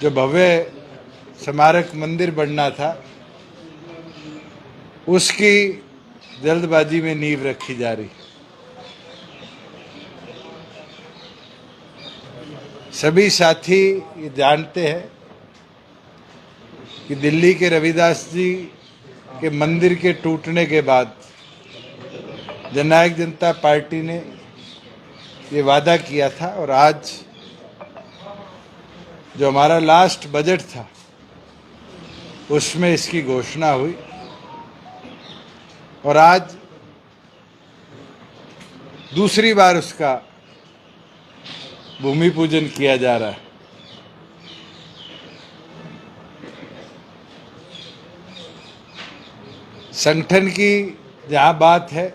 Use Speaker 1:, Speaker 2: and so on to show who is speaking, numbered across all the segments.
Speaker 1: जो भव्य स्मारक मंदिर बनना था, उसकी जल्दबाजी में नींव रखी जा रही। सभी साथी ये जानते हैं कि दिल्ली के रविदास जी के मंदिर के टूटने के बाद जननायक जनता पार्टी ने ये वादा किया था, और आज जो हमारा लास्ट बजट था उसमें इसकी घोषणा हुई, और आज दूसरी बार उसका भूमि पूजन किया जा रहा है। संगठन की जहां बात है,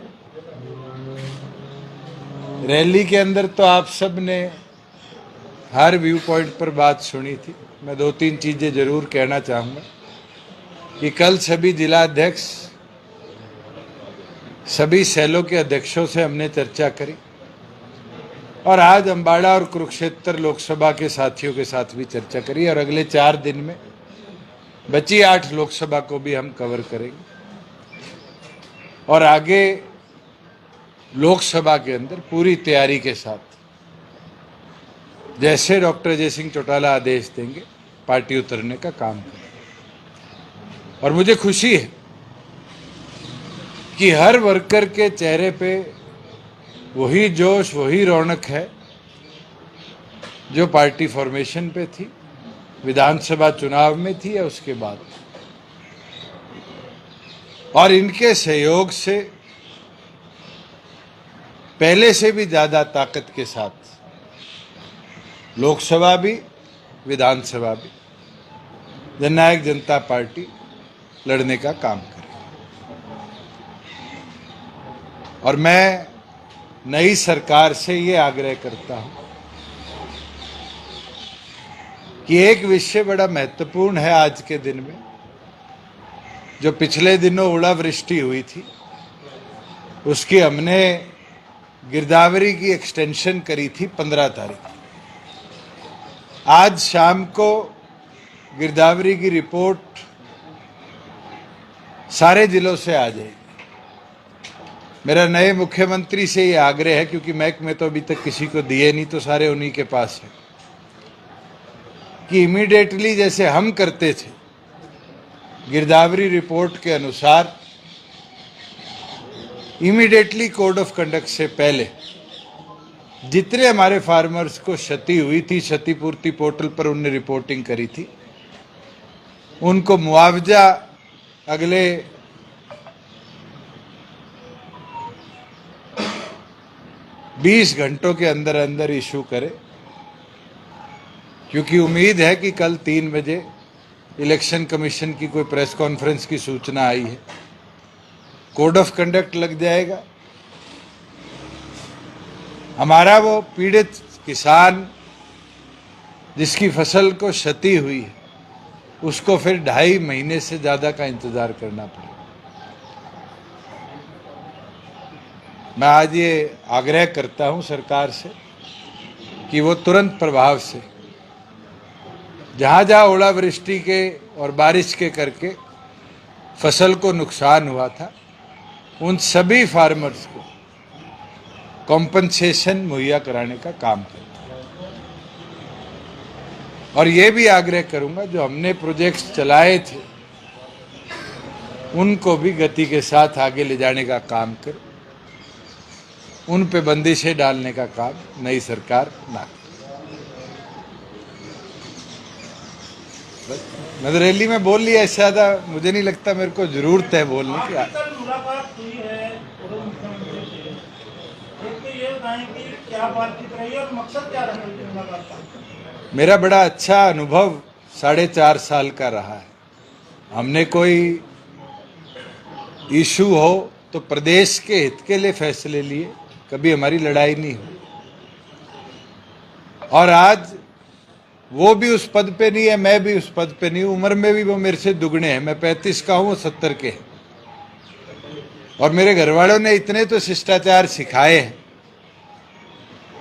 Speaker 1: रैली के अंदर तो आप सब ने हर व्यू पॉइंट पर बात सुनी थी। मैं दो तीन चीजें जरूर कहना चाहूँगा कि कल सभी जिला अध्यक्ष, सभी सेलों के अध्यक्षों से हमने चर्चा करी, और आज अम्बाड़ा और कुरुक्षेत्र लोकसभा के साथियों के साथ भी चर्चा करी, और अगले 4 दिन में बची 8 लोकसभा को भी हम कवर करेंगे, और आगे लोकसभा के अंदर पूरी तैयारी के साथ जैसे डॉक्टर अजय सिंह चौटाला आदेश देंगे पार्टी उतरने का काम करें। और मुझे खुशी है कि हर वर्कर के चेहरे पे वही जोश, वही रौनक है जो पार्टी फॉर्मेशन पे थी, विधानसभा चुनाव में थी या उसके बाद। और इनके सहयोग से पहले से भी ज्यादा ताकत के साथ लोकसभा भी, विधानसभा भी जननायक जनता पार्टी लड़ने का काम करेगी। और मैं नई सरकार से ये आग्रह करता हूं कि एक विषय बड़ा महत्वपूर्ण है आज के दिन में। जो पिछले दिनों ओलावृष्टि हुई थी, उसकी हमने गिरदावरी की एक्सटेंशन करी थी 15 तारीख। आज शाम को गिरदावरी की रिपोर्ट सारे जिलों से आ जाएगी। मेरा नए मुख्यमंत्री से ये आग्रह है, क्योंकि महकमे तो अभी तक किसी को दिए नहीं, तो सारे उन्हीं के पास है, कि इमीडिएटली जैसे हम करते थे गिरदावरी रिपोर्ट के अनुसार, इमीडिएटली कोड ऑफ कंडक्ट से पहले जितने हमारे फार्मर्स को क्षति हुई थी, क्षतिपूर्ति पोर्टल पर उनने रिपोर्टिंग करी थी, उनको मुआवजा अगले 20 घंटों के अंदर अंदर इशू करे, क्योंकि उम्मीद है कि कल 3 बजे इलेक्शन कमीशन की कोई प्रेस कॉन्फ्रेंस की सूचना आई है, कोड ऑफ कंडक्ट लग जाएगा। हमारा वो पीड़ित किसान जिसकी फसल को क्षति हुई है, उसको फिर 2.5 महीने से ज्यादा का इंतजार करना पड़ेगा। मैं आज ये आग्रह करता हूं सरकार से कि वो तुरंत प्रभाव से जहां जहां ओलावृष्टि के और बारिश के करके फसल को नुकसान हुआ था, उन सभी फार्मर्स को कॉम्पनसेशन मुहैया कराने का काम करें। और ये भी आग्रह करूंगा, जो हमने प्रोजेक्ट्स चलाए थे उनको भी गति के साथ आगे ले जाने का काम करें, उन पे बंदिशें डालने का काम नई सरकार ना करे। मैं तो रैली में बोल लिया, इससे ज्यादा मुझे नहीं लगता मेरे को जरूरत है बोलने की।
Speaker 2: मुलाकात हुई है मुख्यमंत्री से, ये बताएं कि क्या बातचीत रही और मकसद क्या रहा मुलाकात का?
Speaker 1: मेरा बड़ा अच्छा अनुभव 4.5 साल का रहा है। हमने कोई इशू हो तो प्रदेश के हित के लिए फैसले लिए, कभी हमारी लड़ाई नहीं हुई। और आज वो भी उस पद पे नहीं है, मैं भी उस पद पे नहीं हूं। उम्र में भी वो मेरे से दुगने हैं, मैं 35 का हूं, वो 70 के हैं। और मेरे घर वालों ने इतने तो शिष्टाचार सिखाए हैं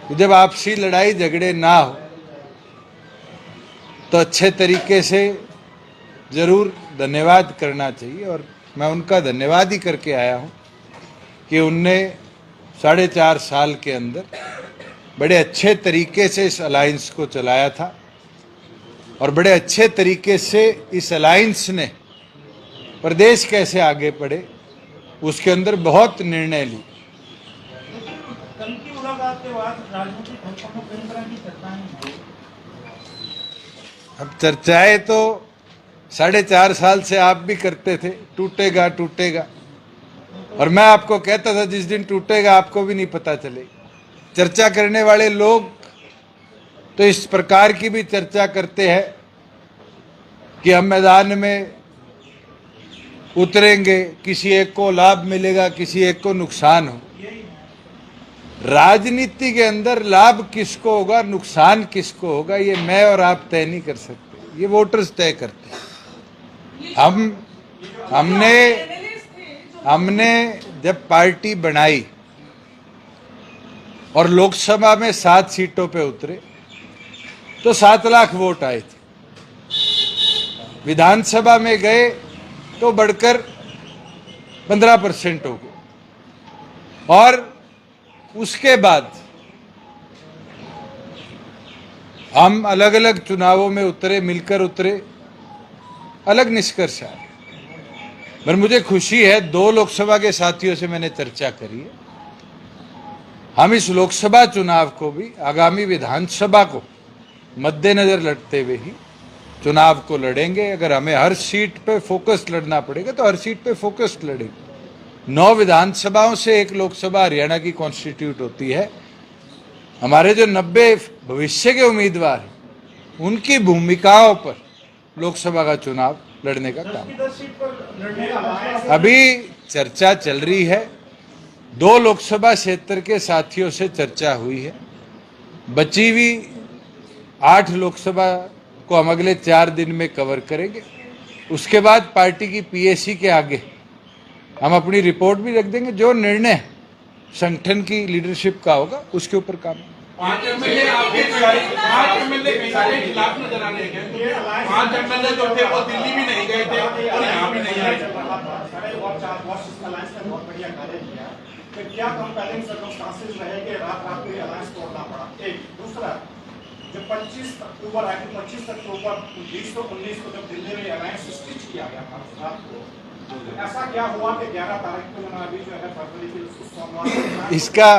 Speaker 1: कि जब आपसी लड़ाई झगड़े ना हो तो अच्छे तरीके से ज़रूर धन्यवाद करना चाहिए, और मैं उनका धन्यवाद ही करके आया हूँ कि उनने 4.5 साल के अंदर बड़े अच्छे तरीके से इस अलायंस को चलाया था, और बड़े अच्छे तरीके से इस अलायंस ने प्रदेश कैसे आगे बढ़े उसके अंदर बहुत निर्णय ली।
Speaker 2: कल की मुलाकात के बाद राजनीतिक हलकों में कई तरह की चर्चाएं हुई।
Speaker 1: अब चर्चाएं तो 4.5 साल से आप भी करते थे, टूटेगा टूटेगा, और मैं आपको कहता था जिस दिन टूटेगा आपको भी नहीं पता चलेगा। चर्चा करने वाले लोग तो इस प्रकार की भी चर्चा करते हैं कि हम मैदान में उतरेंगे, किसी एक को लाभ मिलेगा, किसी एक को नुकसान हो। राजनीति के अंदर लाभ किसको होगा, नुकसान किसको होगा, ये मैं और आप तय नहीं कर सकते, ये वोटर्स तय करते हैं। हमने जब पार्टी बनाई और लोकसभा में 7 सीटों पे उतरे तो 7 लाख वोट आए थे। विधानसभा में गए तो बढ़कर 15% हो गए, और उसके बाद हम अलग अलग चुनावों में उतरे, मिलकर उतरे, अलग निष्कर्ष आए। पर मुझे खुशी है, 2 लोकसभा के साथियों से मैंने चर्चा करी है। हम इस लोकसभा चुनाव को भी आगामी विधानसभा को मद्देनजर लड़ते हुए ही चुनाव को लड़ेंगे। अगर हमें हर सीट पे फोकस लड़ना पड़ेगा तो हर सीट पे फोकस लड़ेंगे। 9 विधानसभाओं से 1 लोकसभा हरियाणा की कॉन्स्टिट्यूट होती है। हमारे जो 90 भविष्य के उम्मीदवार हैं उनकी भूमिकाओं पर लोकसभा का चुनाव लड़ने का काम अभी चर्चा चल रही है। 2 लोकसभा क्षेत्र के साथियों से चर्चा हुई है। बची हुई 8 लोकसभा को हम अगले 4 दिन में कवर करेंगे। उसके बाद पार्टी की पीएसी के आगे हम अपनी रिपोर्ट भी रख देंगे। जो निर्णय संगठन की लीडरशिप का होगा उसके ऊपर काम।
Speaker 3: 5 एमएलए आपके 5 एमएलए कहीं सारे खिलाफ नजर आ रहे हैं। 5 एमएलए जो थे वो दिल्ली भी नहीं गए थे और यहाँ भी नहीं आए।
Speaker 4: क्या कंपेलिंग सर्कमस्टांसेस रहे कि रात-रात को ये अलायंस तोड़ना पड़ा? एक दूसरा, जो 25 अक्टूबर आए थे, 25 अक्टूबर 2019 को जब दिल्ली में अलायंस स्टिच किया गया था रात को, ऐसा क्या हुआ कि 11 तारीख को अभी जो है फरवरी के सोमवार
Speaker 1: इसका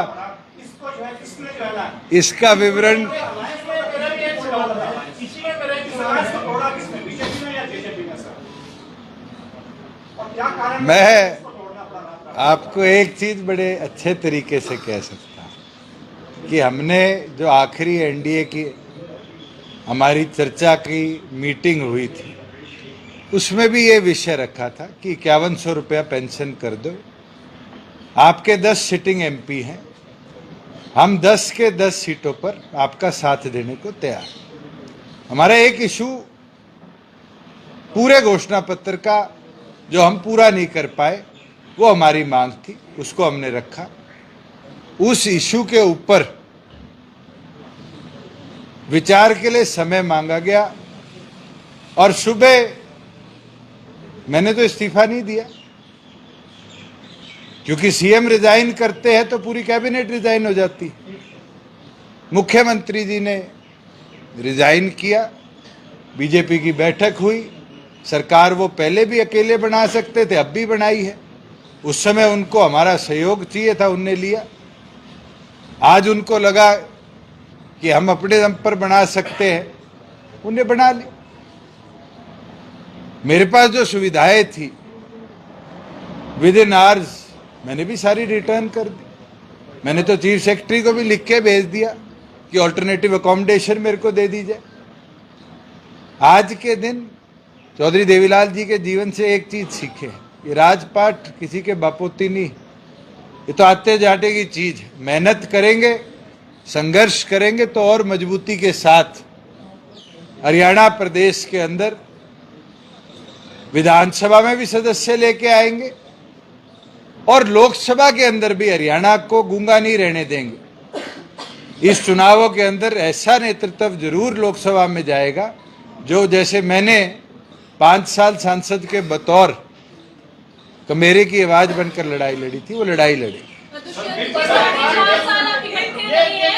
Speaker 4: इसको जो है किसने जो है ना
Speaker 1: इसका विवरण
Speaker 4: अलायंस में इसी में मेरे की अलायंस को तोड़ा किसने, बीजेपी ने या जेजेपी ने सर? और क्या कारण
Speaker 1: मैं आपको एक चीज बड़े अच्छे तरीके से कह सकता हूं कि हमने जो आखिरी एनडीए की हमारी चर्चा की मीटिंग हुई थी उसमें भी ये विषय रखा था कि 5100 रुपया पेंशन कर दो। आपके 10 सिटिंग एमपी हैं, हम 10 के 10 सीटों पर आपका साथ देने को तैयार। हमारा एक इशू पूरे घोषणा पत्र का जो हम पूरा नहीं कर पाए वो हमारी मांग थी, उसको हमने रखा। उस इशू के ऊपर विचार के लिए समय मांगा गया और सुबह मैंने तो इस्तीफा नहीं दिया, क्योंकि सीएम रिजाइन करते हैं तो पूरी कैबिनेट रिजाइन हो जाती। मुख्यमंत्री जी ने रिजाइन किया, बीजेपी की बैठक हुई, सरकार वो पहले भी अकेले बना सकते थे, अब भी बनाई है। उस समय उनको हमारा सहयोग चाहिए था, उनने लिया। आज उनको लगा कि हम अपने दम पर बना सकते हैं, उन्हें बना ली। मेरे पास जो सुविधाएं थी विद इन आवर्स मैंने भी सारी रिटर्न कर दी। मैंने तो चीफ सेक्रेटरी को भी लिख के भेज दिया कि ऑल्टरनेटिव अकोमोडेशन मेरे को दे दी जाए। आज के दिन चौधरी देवीलाल जी के जीवन से एक चीज सीखे, ये राजपाट किसी के बापोती नहीं, ये तो आते जाते की चीज है। मेहनत करेंगे, संघर्ष करेंगे तो और मजबूती के साथ हरियाणा प्रदेश के अंदर विधानसभा में भी सदस्य लेके आएंगे और लोकसभा के अंदर भी हरियाणा को गूंगा नहीं रहने देंगे। इस चुनावों के अंदर ऐसा नेतृत्व जरूर लोकसभा में जाएगा जो जैसे मैंने 5 साल सांसद के बतौर कमेरे की आवाज बनकर लड़ाई लड़ी थी, वो लड़ाई लड़ी।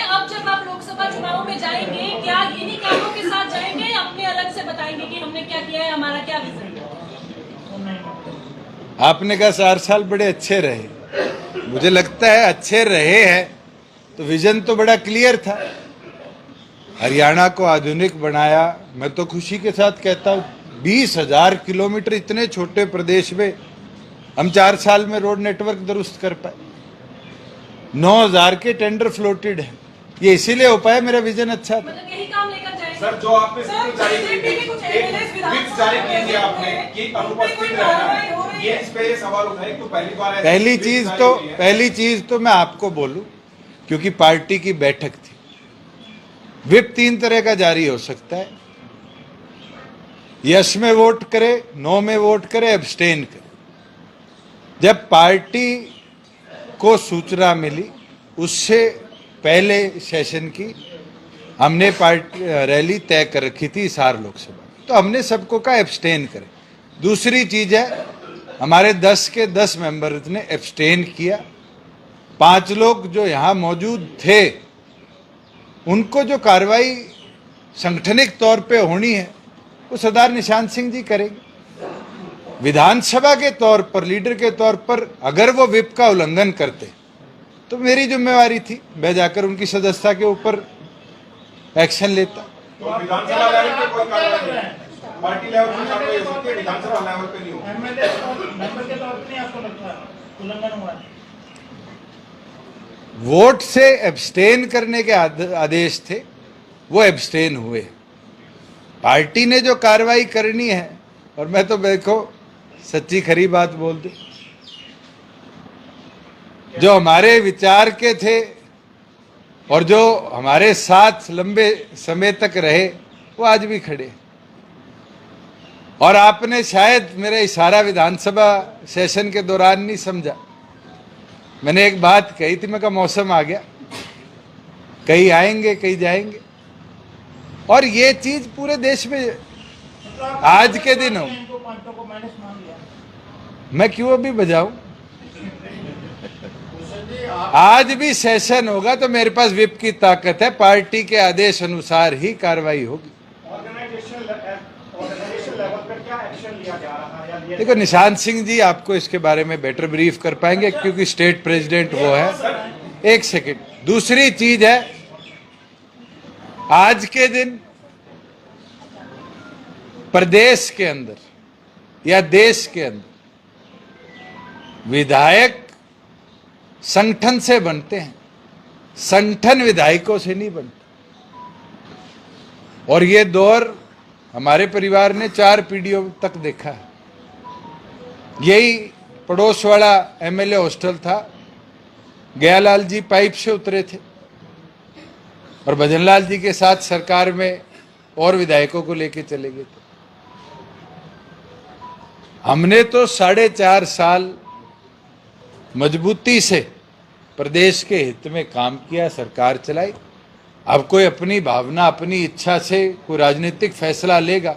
Speaker 5: अब जब आप लोकसभा चुनाव में जाएंगे, क्या इन्हीं कामों के साथ जाएंगे या अपने अलग से बताएंगे कि हमने क्या किया है, हमारा क्या विजन है?
Speaker 1: आपने कहा 4 साल बड़े अच्छे रहे, मुझे लगता है अच्छे रहे हैं तो विजन तो बड़ा क्लियर था। हरियाणा को आधुनिक बनाया। मैं तो खुशी के साथ कहता हूँ 20,000 किलोमीटर इतने छोटे प्रदेश में हम 4 साल में रोड नेटवर्क दुरुस्त कर पाए। 9,000 के टेंडर फ्लोटेड है, ये इसीलिए हो पाया, मेरा विजन अच्छा था।
Speaker 5: मतलब यही काम लेकर जाएंगे
Speaker 3: सर, जो आपने स्पीच जारी की थी, एक व्हिप जारी की थी आपने कि अनुपस्थित रहना, ये इस पे सवाल उठाए तो पहली बार है।
Speaker 1: पहली चीज तो मैं आपको बोलूं, क्योंकि पार्टी की बैठक थी। व्हिप 3 तरह का जारी हो सकता है, यस में वोट करे, नो में वोट करे, एब्सटेन करे। जब पार्टी को सूचना मिली उससे पहले सेशन की हमने पार्टी रैली तय कर रखी थी हिसार लोकसभा, तो हमने सबको कहा एब्सटेन करें। दूसरी चीज है, हमारे 10 के 10 मेंबर्स ने एब्सटेन किया। 5 लोग जो यहाँ मौजूद थे उनको जो कार्रवाई संगठनिक तौर पे होनी है वो सरदार निशांत सिंह जी करेंगे। विधानसभा के तौर पर, लीडर के तौर पर अगर वो व्हिप का उल्लंघन करते तो मेरी जिम्मेवारी थी, मैं जाकर उनकी सदस्यता के ऊपर एक्शन लेता।
Speaker 3: तो विधानसभा लेवल पे कोई कार्रवाई नहीं, पार्टी लेवल पे कार्रवाई हो सकती है, विधानसभा लेवल पे नहीं होगी।
Speaker 2: एमएलए मेंबर के तौर पर नहीं आपको लगता है उल्लंघन हुआ है?
Speaker 1: वोट से एब्सटेन करने के आदेश थे, वो एब्सटेन हुए। पार्टी ने जो कार्रवाई करनी है, और मैं तो देखो सच्ची खरी बात बोल दूं, जो हमारे विचार के थे और जो हमारे साथ लंबे समय तक रहे वो आज भी खड़े। और आपने शायद मेरा इशारा विधानसभा सेशन के दौरान नहीं समझा। मैंने एक बात कही थी, मैं कहा मौसम आ गया, कहीं आएंगे कहीं जाएंगे, और ये चीज पूरे देश में आज के दिन हो। मैं क्यों अभी बजाऊं? आज भी सेशन होगा तो मेरे पास व्हिप की ताकत है, पार्टी के आदेश अनुसार ही कार्रवाई होगी।
Speaker 4: ऑर्गेनाइजेशन लेवल पर क्या एक्शन लिया जा रहा है?
Speaker 1: देखो, निशांत सिंह जी आपको इसके बारे में बेटर ब्रीफ कर पाएंगे क्योंकि स्टेट प्रेसिडेंट वो है। एक सेकंड। दूसरी चीज है, आज के दिन प्रदेश के अंदर या देश के अंदर विधायक संगठन से बनते हैं, संगठन विधायकों से नहीं बनता। और ये दौर हमारे परिवार ने 4 पीढ़ियों तक देखा है। यही पड़ोस वाला एमएलए हॉस्टल था, गयालाल जी पाइप से उतरे थे और भजनलाल जी के साथ सरकार में और विधायकों को लेके चले गए थे। हमने तो 4.5 साल मजबूती से प्रदेश के हित में काम किया, सरकार चलाई। अब कोई अपनी भावना, अपनी इच्छा से कोई राजनीतिक फैसला लेगा,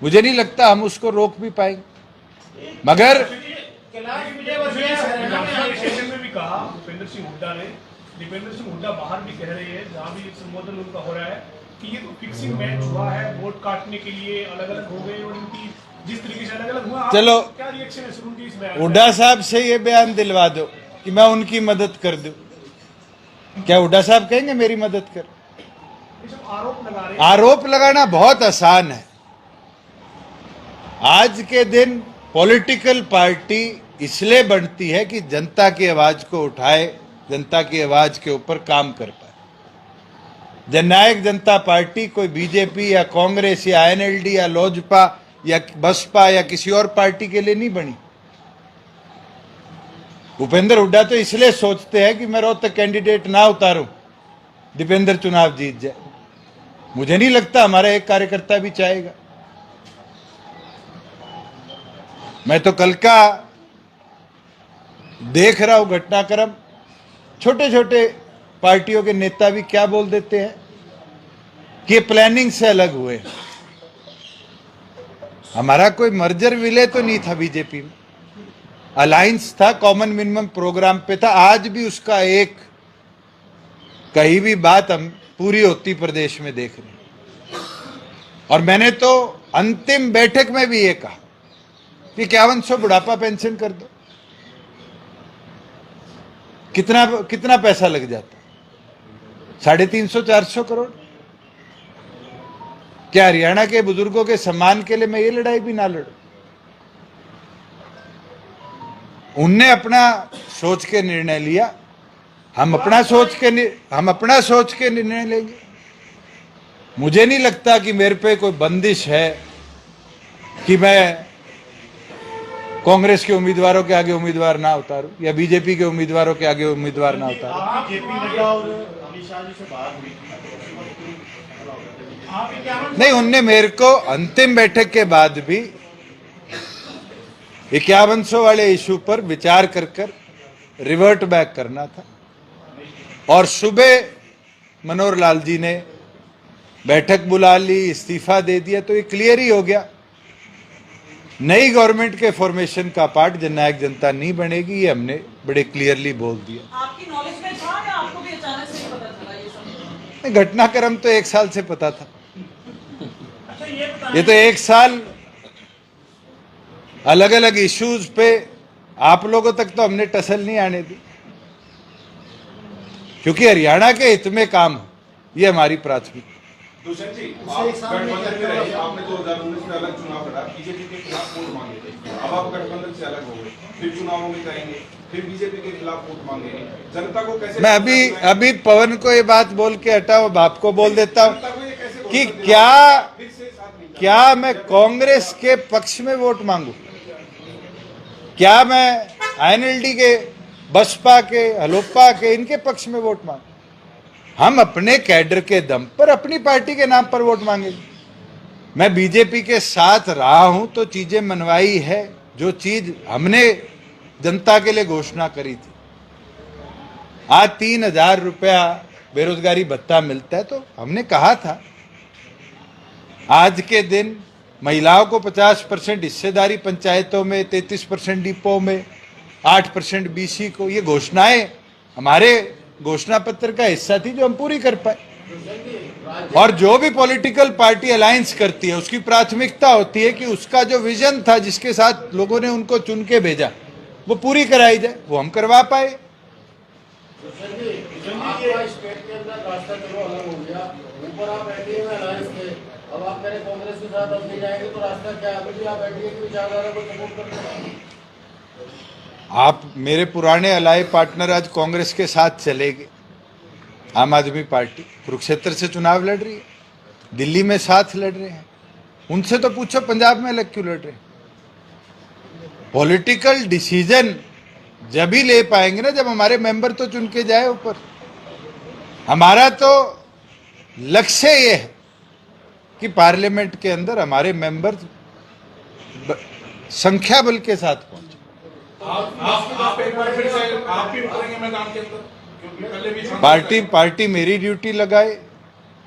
Speaker 1: मुझे नहीं लगता हम उसको रोक भी पाएंगे। मगर
Speaker 6: सेशन में भी कहा दीपेंद्र सिंह हुड्डा बाहर भी कह रहे हैं, जहाँ भी संबोधन उनका हो रहा है कि ये तो फिक्सिंग मैच हुआ है, वोट काटने के लिए अलग अलग हो गए और इनकी जिस तरीके से अलग अलग हुआ।
Speaker 1: चलो,
Speaker 6: क्या रिएक्शन है शुरू की इस बयान?
Speaker 1: हुड्डा साहब से ये बयान दिलवा दो कि मैं उनकी मदद कर दूं। क्या हुड्डा साहब कहेंगे मेरी मदद कर?
Speaker 6: आरोप लगा रहे हैं।
Speaker 1: आरोप लगाना बहुत आसान है। आज के दिन पॉलिटिकल पार्टी इसलिए बनती है कि जनता की आवाज को उठाए, जनता की आवाज के ऊपर काम कर पाए। जननायक जनता पार्टी कोई बीजेपी या कांग्रेस या एनएलडी या लोजपा या बसपा या किसी और पार्टी के लिए नहीं बनी। भूपेंद्र हुड्डा तो इसलिए सोचते हैं कि मैं रोहतक कैंडिडेट ना उतारूं, दीपेंद्र चुनाव जीत जाए। मुझे नहीं लगता हमारा एक कार्यकर्ता भी चाहेगा। मैं तो कल का देख रहा हूं घटनाक्रम, छोटे छोटे पार्टियों के नेता भी क्या बोल देते हैं कि ये प्लानिंग से अलग हुए। हमारा कोई मर्जर विले तो नहीं था बीजेपी में, अलायंस था, कॉमन मिनिमम प्रोग्राम पे था। आज भी उसका एक कहीं भी बात हम पूरी होती प्रदेश में देख रहे हैं। और मैंने तो अंतिम बैठक में भी ये कहा कि 5100 बुढ़ापा पेंशन कर दो। कितना पैसा लग जाता? 350-400 करोड़। क्या हरियाणा के बुजुर्गों के सम्मान के लिए मैं ये लड़ाई भी ना लड़ूं? उनने अपना सोच के निर्णय लिया, हम अपना सोच के निर्णय लेंगे। मुझे नहीं लगता कि मेरे पे कोई बंदिश है कि मैं कांग्रेस के उम्मीदवारों के आगे उम्मीदवार ना उतारूं या बीजेपी के उम्मीदवारों के आगे उम्मीदवार ना उतारूं।
Speaker 4: आप जेपी नड्डा और अमित शाह जी से बात हुई,
Speaker 2: आप 51
Speaker 1: नहीं, उनने मेरे को अंतिम बैठक के बाद भी 5100 वाले इशू पर विचार कर रिवर्ट बैक करना था। और सुबह मनोहर लाल जी ने बैठक बुला ली, इस्तीफा दे दिया, तो ये क्लियर ही हो गया नई गवर्नमेंट के फॉर्मेशन का पार्ट जननायक जनता नहीं बनेगी। ये हमने बड़े क्लियरली बोल दिया।
Speaker 5: आपकी नॉलेज में था या आपको भी अचानक से ही पता चला ये सब?
Speaker 1: घटनाक्रम तो 1 साल से पता था।
Speaker 2: अच्छा ये बताएं,
Speaker 1: ये तो 1 साल अलग अलग इश्यूज पे आप लोगों तक तो हमने टसल नहीं आने दी, क्योंकि हरियाणा के हित में काम हो, ये हमारी प्राथमिकता।
Speaker 3: दुष्यंत जी, आप गठबंधन में रहे, आपने 2019 में अलग चुनाव लड़ा, बीजेपी के खिलाफ वोट मांगे थे। अब आप गठबंधन से अलग हो गए, फिर चुनावों में जाएंगे, फिर बीजेपी के खिलाफ वोट मांगेंगे। जनता को कैसे?
Speaker 1: मैं अभी पवन को ये बात बोल के हटाओ, बाप को बोल देता हूं
Speaker 3: जनता को ये कैसे
Speaker 1: कि
Speaker 3: भरोसा दिलाएं? फिर से साथ नहीं
Speaker 1: क्या मैं कांग्रेस के पक्ष में वोट मांगू? क्या मैं आईएनएलडी के, बसपा के, हलोपा के, इनके पक्ष में वोट मांगू? हम अपने कैडर के दम पर अपनी पार्टी के नाम पर वोट मांगेंगे। मैं बीजेपी के साथ रहा हूं तो चीजें मनवाई है। जो चीज हमने जनता के लिए घोषणा करी थी, आज 3000 रुपया बेरोजगारी भत्ता मिलता है, तो हमने कहा था आज के दिन महिलाओं को 50% हिस्सेदारी पंचायतों में, 33% डिपो में, 8% बीसी को। ये घोषणाएं हमारे घोषणा पत्र का हिस्सा थी जो हम पूरी कर पाए। और जो भी पॉलिटिकल पार्टी अलायंस करती है उसकी प्राथमिकता होती है कि उसका जो विजन था, जिसके साथ लोगों ने उनको चुन के भेजा, वो पूरी कराई जाए। वो हम करवा पाए।
Speaker 7: आपका स्टेट के अंदर रास्ता चलो अलग हो गया, ऊपर आप एनडीए में अलायंस थे, अब आप कह रहे कांग्रेस के साथ अब नहीं जाएंगे, तो रास्ता क्या है? अभी भी आप एनडीए की विचारधारा को सपोर्ट करते हैं?
Speaker 1: आप मेरे पुराने अलाय पार्टनर आज कांग्रेस के साथ चले गए। आम आदमी पार्टी कुरुक्षेत्र से चुनाव लड़ रही है, दिल्ली में साथ लड़ रहे हैं। उनसे तो पूछो पंजाब में अलग क्यों लड़ रहे हैं? पॉलिटिकल डिसीजन जब ही ले पाएंगे ना जब हमारे मेंबर तो चुन के जाए ऊपर। हमारा तो लक्ष्य ये है कि पार्लियामेंट के अंदर हमारे मेंबर संख्या बल के साथ पहुंचे।
Speaker 3: आप एक बार फिर से आप भी उतरेंगे मैदान के अंदर, क्योंकि पहले भी
Speaker 1: पार्टी मेरी ड्यूटी लगाए,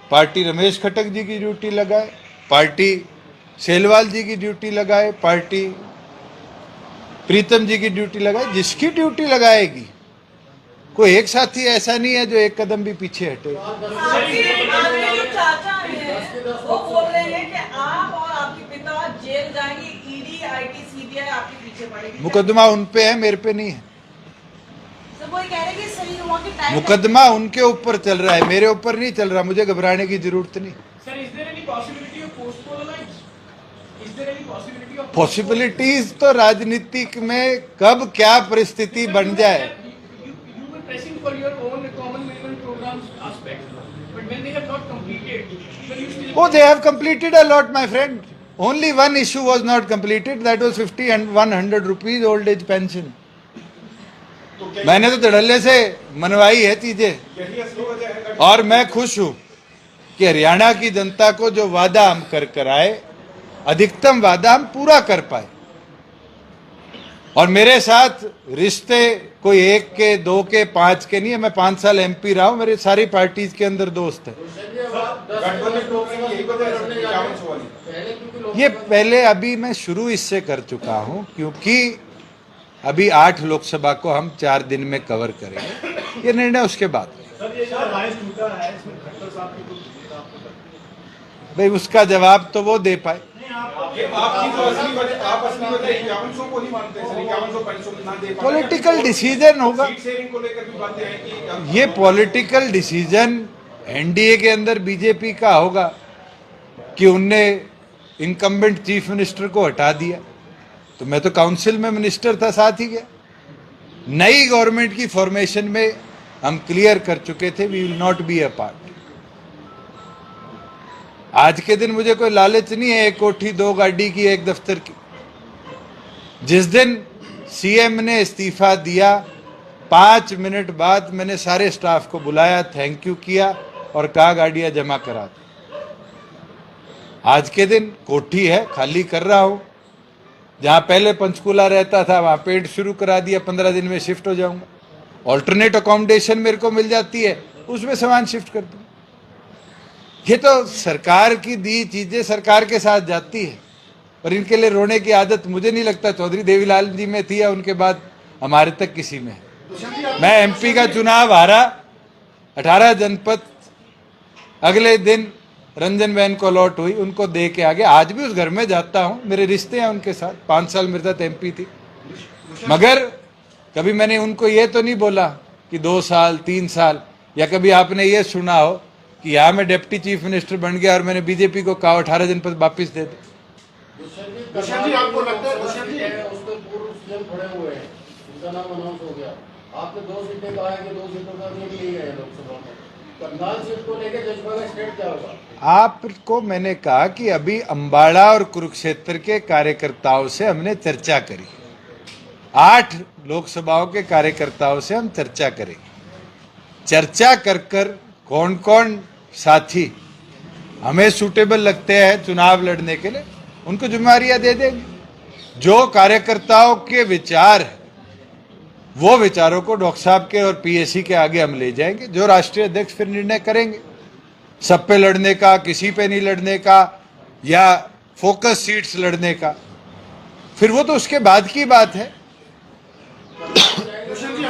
Speaker 1: पार्टी रमेश खटक जी की ड्यूटी लगाए, पार्टी सेलवाल जी की ड्यूटी लगाए, पार्टी प्रीतम जी की ड्यूटी लगाए। जिसकी ड्यूटी लगाएगी, कोई एक साथी ऐसा नहीं है जो एक कदम भी पीछे हटे।
Speaker 5: आपके जो चाचा हैं वो बोल रहे हैं कि आप और आपके पिता जेल जाएंगे, ईडी, आईटी, सीबीआई आपके पीछे पड़ेगी।
Speaker 1: मुकदमा उन पे है, मेरे पे नहीं है।
Speaker 5: सब वही कह रहे हैं कि सही हुआ कि टाइम
Speaker 1: मुकदमा उनके ऊपर चल रहा है, मेरे ऊपर नहीं चल रहा। मुझे घबराने की जरूरत नहीं।
Speaker 6: Sir, is there any possibility of postpone alliance? Is there any possibility of
Speaker 1: possibilities तो राजनीतिक में कब क्या परिस्थिति बन जाए।
Speaker 6: You were pressing for your own common minimum programs aspect, but when they have not completed, then you still.
Speaker 1: Oh, they have completed a lot, my friend. Only one issue was not completed. That was 50 and 100 rupees old age pension. मैंने तो धड़ल्ले से मनवाई है चीजें,
Speaker 3: यही असली वजह है।
Speaker 1: और मैं खुश हूं कि हरियाणा की जनता को जो वादा हम कर आए, अधिकतम वादा हम पूरा कर पाए। और मेरे साथ रिश्ते कोई 1 के 2 के 5 के नहीं है। मैं 5 साल MP रहा हूं, मेरे सारी पार्टीज के अंदर दोस्त है। ये पहले अभी मैं शुरू इससे कर चुका हूं क्योंकि अभी 8 लोकसभा को हम 4 दिन में कवर करेंगे, ये निर्णय उसके बाद।
Speaker 6: सर ये जो अलायंस टूटा है इसमें खट्टर साहब की कुछ भूमिका आपको लगती है?
Speaker 1: भाई उसका जवाब तो वो दे पाए।
Speaker 3: आपकी तो असली वजह, आप असली वजह 5100 को ही मानते हैं सर, 5100 पेंशन ना दे पाए।
Speaker 1: पॉलिटिकल डिसीजन होगा,
Speaker 3: सीट शेयरिंग को लेकर भी बातें हैं कि
Speaker 1: ये पॉलिटिकल डिसीजन NDA के अंदर BJP का होगा कि उनने इनकम्बेंट चीफ मिनिस्टर को हटा दिया, तो मैं तो काउंसिल में मिनिस्टर था, साथ ही गया। नई गवर्नमेंट की फॉर्मेशन में हम क्लियर कर चुके थे, we will not be a part. आज के दिन मुझे कोई लालच नहीं है 1 कोठी 2 गाड़ी की, 1 दफ्तर की। जिस दिन CM ने इस्तीफा दिया 5 मिनट बाद मैंने सारे स्टाफ को बुलाया, थैंक यू किया और कहा गाड़ियां जमा करा दो। आज के दिन कोठी है, खाली कर रहा हूं। जहां पहले पंचकूला रहता था वहां पेंट शुरू करा दिया, 15 दिन में शिफ्ट हो जाऊंगा। ऑल्टरनेट अकोमोडेशन मेरे को मिल जाती है, उसमें सामान शिफ्ट कर दूंगा। ये तो सरकार की दी चीजें सरकार के साथ जाती है, और इनके लिए रोने की आदत मुझे नहीं लगता चौधरी देवीलाल जी में थी या उनके बाद हमारे तक किसी में है। मैं MP का चुनाव हारा, 18 जनपद अगले दिन रंजन बहन को अलॉट हुई, उनको दे के आगे। आज भी उस घर में जाता हूं, मेरे रिश्ते हैं उनके साथ, 5 साल मेरे साथ MP थी। मगर कभी मैंने उनको ये तो नहीं बोला कि 2 साल 3 साल, या कभी आपने ये सुना हो कि यहाँ मैं डिप्टी चीफ मिनिस्टर बन गया और मैंने BJP को कहा 18 जनपद वापिस दे दे।
Speaker 7: दुष्यंत जी आपको लगता है उसके पूर्व CM खड़े हुए हैं, उनका नाम अनाउंस हो गया, आपने 2 सीटें कहा है कि 2 सीटों का भी नहीं है लोकसभा में, करनाल सीट को लेकर जज्बा का स्टेट क्या होगा?
Speaker 1: आपको मैंने कहा कि अभी अंबाड़ा और कुरुक्षेत्र के कार्यकर्ताओं से हमने चर्चा करी, 8 लोकसभाओं के कार्यकर्ताओं से हम चर्चा करेंगे। चर्चा कर कर कौन कौन साथी हमें सूटेबल लगते हैं चुनाव लड़ने के लिए, उनको जिम्मेदारियां दे देंगे। जो कार्यकर्ताओं के विचार है वो विचारों को डॉक्टर साहब के और PAC के आगे हम ले जाएंगे। जो राष्ट्रीय अध्यक्ष फिर निर्णय करेंगे, सब पे लड़ने का, किसी पे नहीं लड़ने का, या फोकस सीट्स लड़ने का, फिर वो तो उसके बाद की बात है।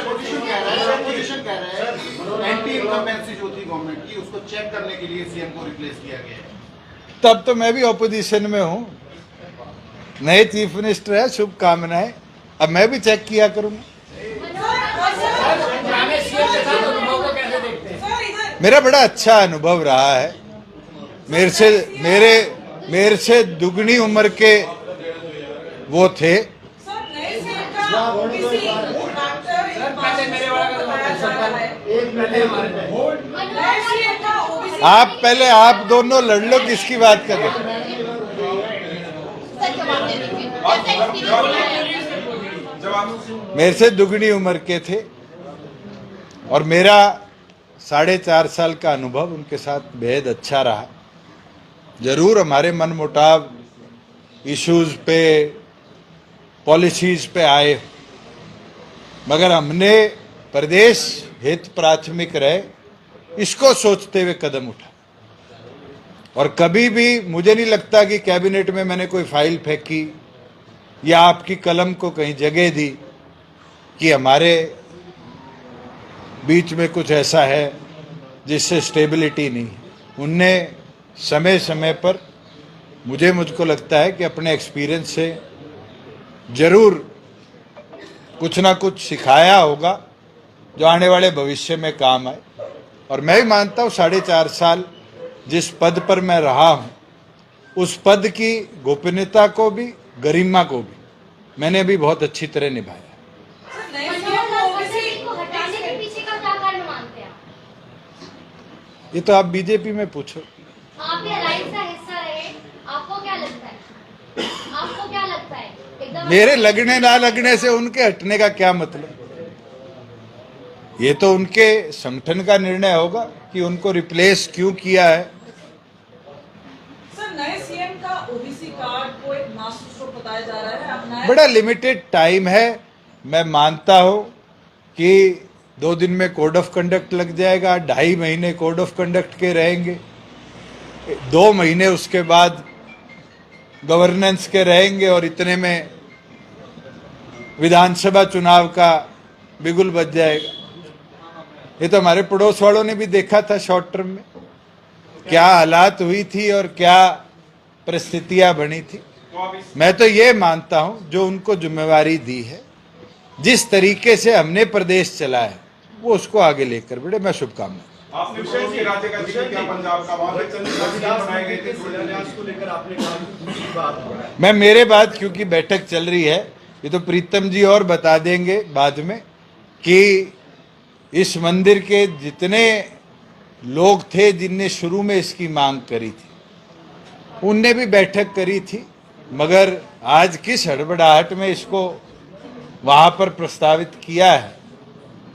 Speaker 8: अपोजिशन कह रहा है एंटी इनकम्बेंसी जो थी गवर्नमेंट की, उसको चेक करने के लिए CM को रिप्लेस किया गया है।
Speaker 1: तब तो मैं भी ऑपोजिशन में हूं, नए चीफ मिनिस्टर है, शुभकामनाएं। अब मैं भी चेक किया करूंगा। मेरा बड़ा अच्छा अनुभव रहा है। मेरे से दुगनी उम्र के वो थे। आप पहले आप दोनों लड़ लो, किसकी बात कर रहे? मेरे से दुगनी उम्र के थे और मेरा 4.5 साल का अनुभव उनके साथ बेहद अच्छा रहा। जरूर हमारे मनमुटाव इश्यूज पे, पॉलिसीज पे आए, मगर हमने प्रदेश हित प्राथमिक रहे इसको सोचते हुए कदम उठा। और कभी भी मुझे नहीं लगता कि कैबिनेट में मैंने कोई फाइल फेंकी या आपकी कलम को कहीं जगह दी कि हमारे बीच में कुछ ऐसा है जिससे स्टेबिलिटी नहीं। उनने समय समय पर मुझको लगता है कि अपने एक्सपीरियंस से जरूर कुछ ना कुछ सिखाया होगा जो आने वाले भविष्य में काम आए। और मैं भी मानता हूँ 4.5 साल जिस पद पर मैं रहा हूँ, उस पद की गोपनीयता को भी, गरिमा को भी मैंने भी बहुत अच्छी तरह निभाया। ये तो आप BJP में पूछो।
Speaker 9: आप भी अलायंस का हिस्सा रहे, आपको क्या लगता है? आपको क्या लगता है? एकदम
Speaker 1: मेरे लगने ना लगने से उनके हटने का क्या मतलब? ये तो उनके संगठन का निर्णय होगा कि उनको रिप्लेस क्यों किया है।
Speaker 2: सर नए
Speaker 10: सीएम का ओबीसी कार्ड को एक मास्टर स्ट्रोक बताया जा रहा है। अपना
Speaker 1: बड़ा लिमिटेड टाइम है। मैं मानता हूं कि 2 दिन में कोड ऑफ कंडक्ट लग जाएगा, 2.5 महीने कोड ऑफ कंडक्ट के रहेंगे, 2 महीने उसके बाद गवर्नेंस के रहेंगे और इतने में विधानसभा चुनाव का बिगुल बज जाएगा। ये तो हमारे पड़ोस वालों ने भी देखा था शॉर्ट टर्म में क्या हालात हुई थी और क्या परिस्थितियां बनी थी। मैं तो ये मानता हूं जो उनको जिम्मेवारी दी है, जिस तरीके से हमने प्रदेश चला है वो उसको आगे लेकर बढ़े। मैं शुभकामनाएं।
Speaker 3: आपने कौन से राज्य का जिक्र किया? पंजाब का, वहां पे चंद बनाए गए थे को लेकर आपने कहा।
Speaker 1: मैं मेरे बात क्योंकि बैठक चल रही है, ये तो प्रीतम जी और बता देंगे बाद में कि इस मंदिर के जितने लोग थे जिनने शुरू में इसकी मांग करी थी उनने भी बैठक करी थी, मगर आज किस हड़बड़ाहट में इसको वहां पर प्रस्तावित किया है,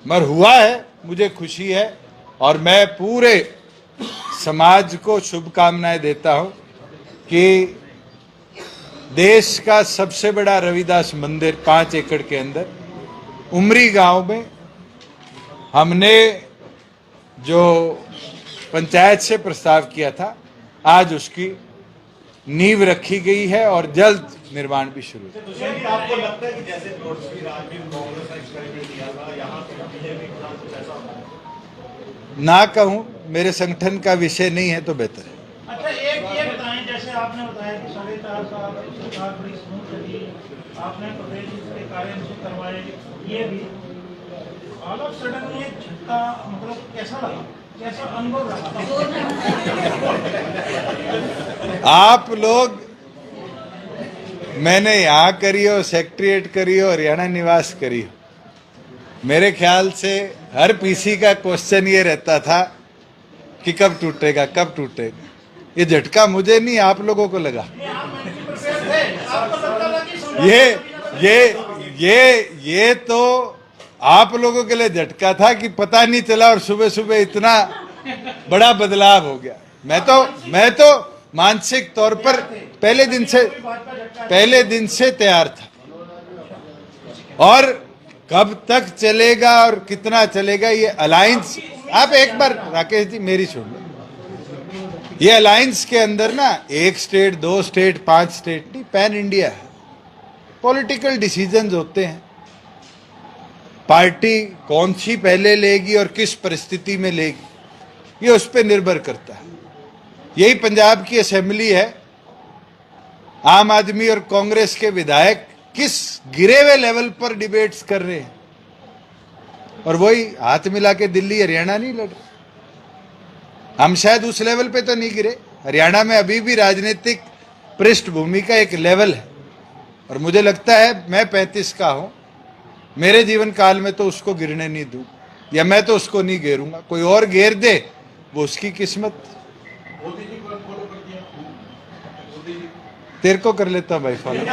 Speaker 1: मगर हुआ है, मुझे खुशी है और मैं पूरे समाज को शुभकामनाएं देता हूं कि देश का सबसे बड़ा रविदास मंदिर 5 एकड़ के अंदर उमरी गांव में हमने जो पंचायत से प्रस्ताव किया था, आज उसकी नींव रखी गई है और जल्द निर्माण भी शुरू होगा।
Speaker 4: आपको लगता है कि जैसे पड़ोसी राज्य में कांग्रेस ने एक्सपेरिमेंट किया था, यहाँ पे बीजेपी के साथ कुछ ऐसा होगा?
Speaker 1: ना कहूं, मेरे संगठन का विषय नहीं है तो बेहतर है।
Speaker 2: अच्छा, एक ये बताएं, जैसे आपने बताया कि 4.5 साल सरकार बड़ी स्मूथ चली, आपने प्रदेश के कार्य से करवाए, ये भी ऑल ऑफ सडन ये झटका मतलब कैसा लगा, कैसा अनुभव रहा?
Speaker 1: आप लोग, मैंने यहाँ करी हो, सेक्रेटरिएट करी हो, हरियाणा निवास करी हो, मेरे ख्याल से हर पीसी का क्वेश्चन ये रहता था कि कब टूटेगा कब टूटेगा। ये झटका मुझे नहीं, आप लोगों को लगा। ये तो आप लोगों के लिए झटका था कि पता नहीं चला और सुबह सुबह इतना बड़ा बदलाव हो गया। मैं तो मानसिक तौर पर पहले दिन से तैयार था, और कब तक चलेगा और कितना चलेगा ये अलायंस, आप एक बार राकेश जी मेरी सुन लो, ये अलायंस के अंदर ना 1 स्टेट 2 स्टेट 5 स्टेट नहीं, पैन इंडिया है। पॉलिटिकल डिसीजंस होते हैं, पार्टी कौन सी पहले लेगी और किस परिस्थिति में लेगी ये उस पर निर्भर करता है। यही पंजाब की असेंबली है, आम आदमी और कांग्रेस के विधायक किस गिरे हुए लेवल पर डिबेट्स कर रहे हैं, और वही हाथ मिला के दिल्ली हरियाणा नहीं लड़ रहे। हम शायद उस लेवल पे तो नहीं गिरे, हरियाणा में अभी भी राजनीतिक पृष्ठभूमि का एक लेवल है, और मुझे लगता है मैं 35 का हूं, मेरे जीवन काल में तो उसको गिरने नहीं दूं, या मैं तो उसको नहीं घेरूंगा, कोई और घेर दे वो उसकी किस्मत। तेरे को कर लेता भाई फॉलो।
Speaker 10: सर,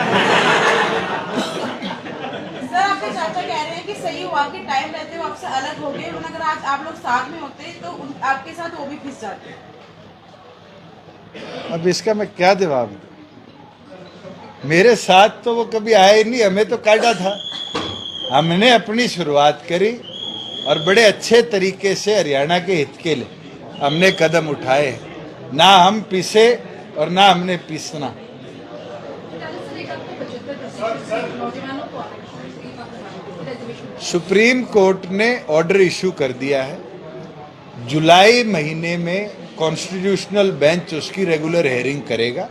Speaker 10: आपके चाचा कह रहे हैं कि सही हुआ कि टाइम रहते हुए आपसे अलग हो गए, वरना अगर आज आप लोग साथ में होते तो आपके साथ वो भी फिस जाते।
Speaker 1: अब इसका मैं क्या जवाब दूं? मेरे साथ तो वो कभी आए ही नहीं, हमें तो काटा था। हमने अपनी शुरुआत करी और बड़े अच्छे तरीके से हरियाणा के हित के लिए हमने कदम उठाए, ना हम पिसे और ना हमने पिसना। सुप्रीम कोर्ट ने ऑर्डर इशू कर दिया है, जुलाई महीने में कॉन्स्टिट्यूशनल बेंच उसकी रेगुलर हेयरिंग करेगा,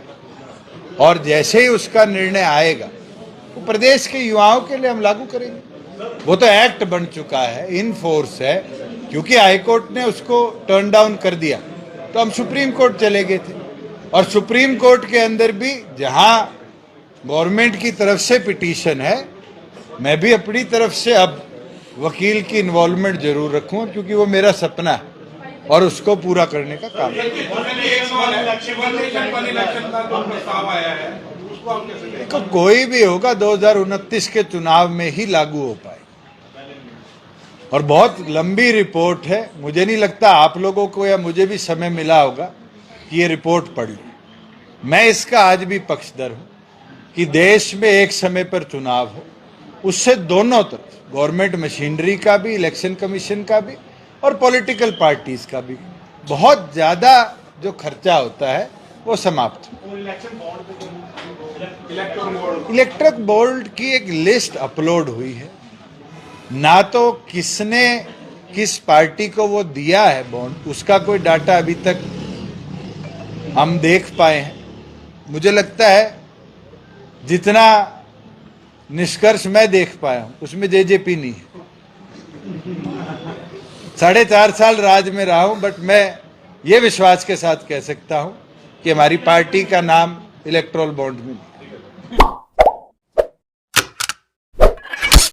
Speaker 1: और जैसे ही उसका निर्णय आएगा वो प्रदेश के युवाओं के लिए हम लागू करेंगे। वो तो एक्ट बन चुका है, इन फोर्स है, क्योंकि हाईकोर्ट ने उसको टर्न डाउन कर दिया तो हम सुप्रीम कोर्ट चले गए थे, और सुप्रीम कोर्ट के अंदर भी जहां गवर्नमेंट की तरफ से पिटीशन है, मैं भी अपनी तरफ से अब वकील की इन्वॉल्वमेंट जरूर रखूं, क्योंकि वो मेरा सपना है और उसको पूरा करने का काम है। देखो, कोई भी होगा 2029 के चुनाव में ही लागू हो पाए, और बहुत लंबी रिपोर्ट है। मुझे नहीं लगता आप लोगों को या मुझे भी समय मिला होगा कि ये रिपोर्ट पढ़ ली। मैं इसका आज भी पक्षधर हूं कि देश में एक समय पर चुनाव हो, उससे दोनों तरफ गवर्नमेंट मशीनरी का भी, इलेक्शन कमीशन का भी और पॉलिटिकल पार्टीज का भी बहुत ज्यादा जो खर्चा होता है वो समाप्त हो। इलेक्ट्रल बोर्ड की एक लिस्ट अपलोड हुई है, ना तो किसने किस पार्टी को वो दिया है बॉन्ड, उसका कोई डाटा अभी तक हम देख पाए हैं। मुझे लगता है जितना निष्कर्ष मैं देख पाया हूं उसमें जेजेपी नहीं है। 4.5 साल राज में रहा हूं, बट मैं ये विश्वास के साथ कह सकता हूं कि हमारी पार्टी का नाम इलेक्ट्रल बॉन्ड में नहीं है।